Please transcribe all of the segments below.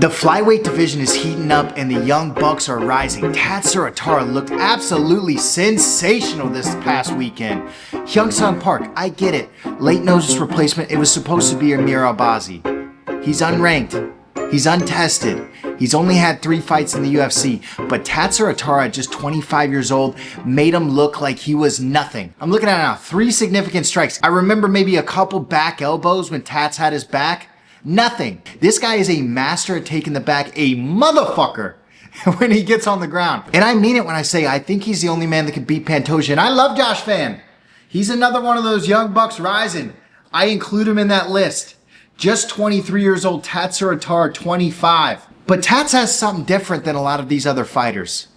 The flyweight division is heating up and the young bucks are rising. Tatsuro Taira looked absolutely sensational this past weekend. Hyungsung Park, I get it. Late notice replacement, it was supposed to be Amir Albazi. He's unranked. He's untested. He's only had 3 fights in the UFC, but Tatsuro Taira, at just 25 years old, made him look like he was nothing. I'm looking at it now, 3 significant strikes. I remember maybe a couple back elbows when Tats had his back. Nothing. This guy is a master at taking the back, a motherfucker, when he gets on the ground. And I mean it when I say I think he's the only man that can beat Pantoja. And I love Josh Fan. He's another one of those young bucks rising. I include him in that list. Just 23 years old, Tatsuro Taira, 25. But Tats has something different than a lot of these other fighters.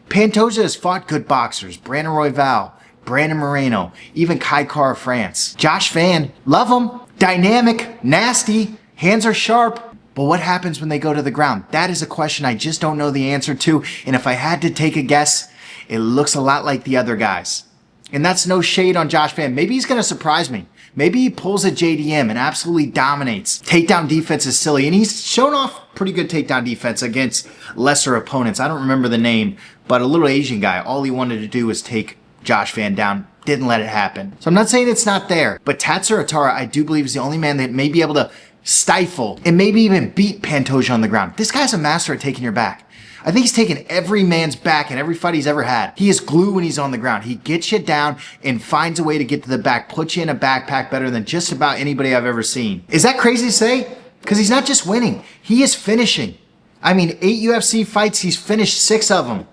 Pantoja has fought good boxers. Brandon Royval, Brandon Moreno, even Kai Kara France. Josh Fan, love him. Dynamic, nasty. Hands are sharp, but what happens when they go to the ground? That is a question I just don't know the answer to, and if I had to take a guess, it looks a lot like the other guys. And that's no shade on Josh Fan. Maybe he's going to surprise me. Maybe he pulls a JDM and absolutely dominates. Takedown defense is silly, and he's shown off pretty good takedown defense against lesser opponents. I don't remember the name, but a little Asian guy, all he wanted to do was take Josh Fan down. Didn't let it happen. So I'm not saying it's not there, but Tatsuro Taira, I do believe, is the only man that may be able to stifle and maybe even beat Pantoja on the ground. This guy's a master at taking your back. I think he's taken every man's back in every fight he's ever had. He is glue when he's on the ground. He gets you down and finds a way to get to the back, puts you in a backpack better than just about anybody I've ever seen. Is that crazy to say? Because he's not just winning, he is finishing. I mean, 8 UFC fights, he's finished 6 of them.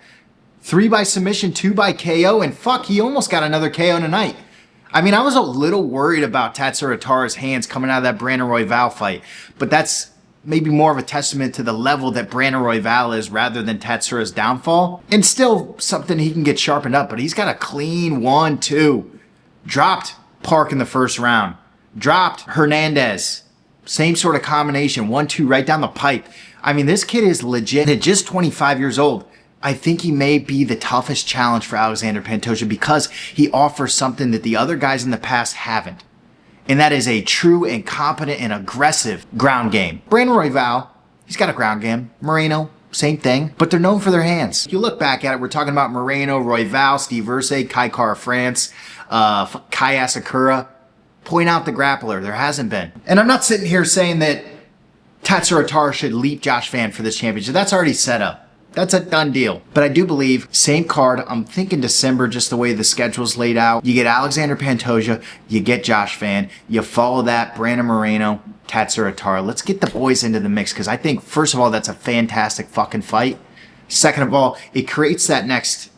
3 by submission, 2 by KO, and fuck, he almost got another KO tonight. I mean, I was a little worried about Tatsuro Taira's hands coming out of that Brandon Royval fight, but that's maybe more of a testament to the level that Brandon Royval is rather than Tatsuro's downfall. And still something he can get sharpened up, but he's got a clean 1-2. Dropped Park in the first round. Dropped Hernandez. Same sort of combination, 1-2 right down the pipe. I mean, this kid is legit at just 25 years old. I think he may be the toughest challenge for Alexandre Pantoja because he offers something that the other guys in the past haven't. And that is a true and competent and aggressive ground game. Brandon Royval, he's got a ground game. Moreno, same thing, but they're known for their hands. If you look back at it, we're talking about Moreno, Royval, Steve Verse, Kai Kara France, Kai Asakura. Point out the grappler, there hasn't been. And I'm not sitting here saying that Tatsuro Taira should leap Josh Fan for this championship. That's already set up. That's a done deal. But I do believe, same card, I'm thinking December, just the way the schedule's laid out. You get Alexandre Pantoja, you get Josh Fan, you follow that, Brandon Moreno, Tatsuro Taira. Let's get the boys into the mix, because I think, first of all, that's a fantastic fucking fight. Second of all, it creates that next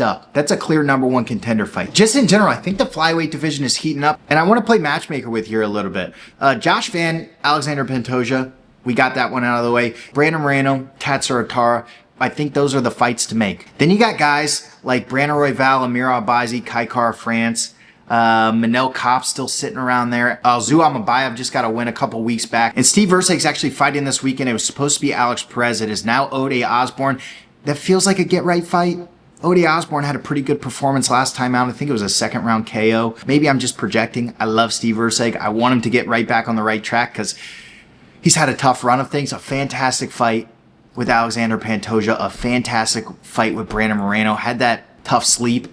up. That's a clear #1 contender fight. Just in general, I think the flyweight division is heating up, and I want to play matchmaker with you here a little bit. Josh Fan, Alexandre Pantoja, we got that one out of the way. Brandon Moreno, Tatsuro Taira. I think those are the fights to make. Then you got guys like Brandon Royval, Amir Albazi, Kai Kara France, Manel Kopp still sitting around there. Zu Amabayev just got a win a couple weeks back. And Steve Versek's actually fighting this weekend. It was supposed to be Alex Perez. It is now Ode Osborne. That feels like a get-right fight. Ode Osborne had a pretty good performance last time out. I think it was a 2nd-round KO. Maybe I'm just projecting. I love Steve Versek. I want him to get right back on the right track because he's had a tough run of things. A fantastic fight with Alexandre Pantoja. A fantastic fight with Brandon Moreno. Had that tough sleep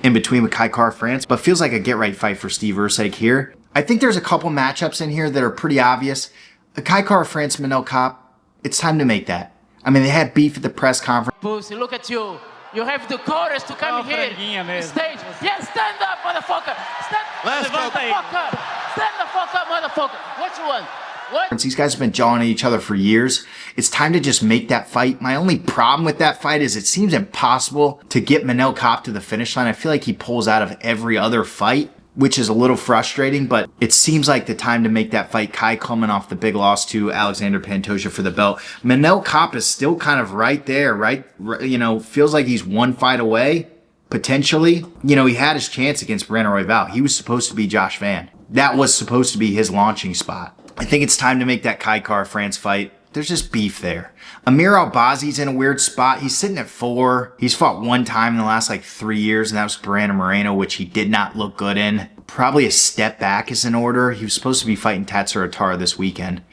in between with Kai Kara France. But feels like a get-right fight for Steve Versek's here. I think there's a couple matchups in here that are pretty obvious. Kai Kara France, Manel Kopp. It's time to make that. I mean, they had beef at the press conference. Pussy, look at you. You have the courage to come here. Stage. Yeah, stand up, motherfucker. Stand the fuck up. Stand the fuck up, motherfucker. What you want? What? These guys have been jawing at each other for years. It's time to just make that fight. My only problem with that fight is it seems impossible to get Manel Kopp to the finish line. I feel like he pulls out of every other fight, which is a little frustrating, but it seems like the time to make that fight. Kai coming off the big loss to Alexandre Pantoja for the belt. Manel Kopp is still kind of right there, right? You know, feels like he's 1 fight away, potentially. You know, he had his chance against Brandon Royval. He was supposed to be Josh Fan. That was supposed to be his launching spot. I think it's time to make that Kai Kara France fight. There's just beef there. Amir Albazi's in a weird spot. He's sitting at 4. He's fought 1 time in the last 3 years, and that was Brandon Moreno, which he did not look good in. Probably a step back is in order. He was supposed to be fighting Tatsuro Taira this weekend.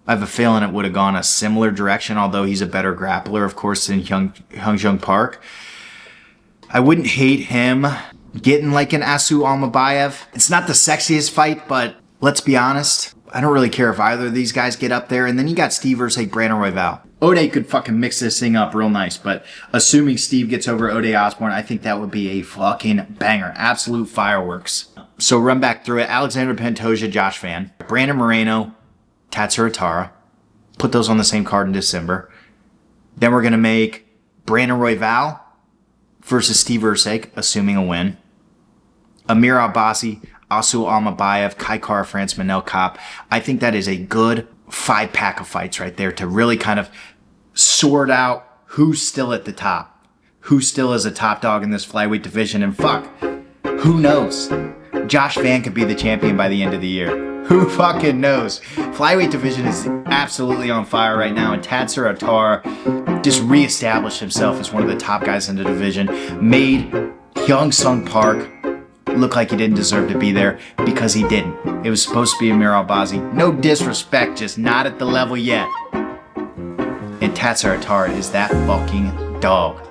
I have a feeling it would have gone a similar direction, although he's a better grappler, of course, than Hyung Park. I wouldn't hate him getting like an Asu Almabayev. It's not the sexiest fight, but let's be honest, I don't really care if either of these guys get up there. And then you got Steve versus Brandon Royval. Ode could fucking mix this thing up real nice, but assuming Steve gets over Ode Osborne, I think that would be a fucking banger. Absolute fireworks. So run back through it. Alexandre Pantoja, Josh Van. Brandon Moreno, Tatsuro Taira. Put those on the same card in December. Then we're going to make Brandon Royval versus Steve Ursek, assuming a win. Amir Albasi, Asu Almabayev, Kai Kara France, Manel Kopp. I think that is a good 5-pack of fights right there to really kind of sort out who's still at the top. Who still is a top dog in this flyweight division. And fuck, who knows? Josh Van could be the champion by the end of the year. Who fucking knows? Flyweight division is absolutely on fire right now, and Tatsuro Taira just reestablished himself as one of the top guys in the division, made Hyung Park look like he didn't deserve to be there because he didn't. It was supposed to be Amir Albazi. No disrespect, just not at the level yet. And Tatsuro Taira is that fucking dog.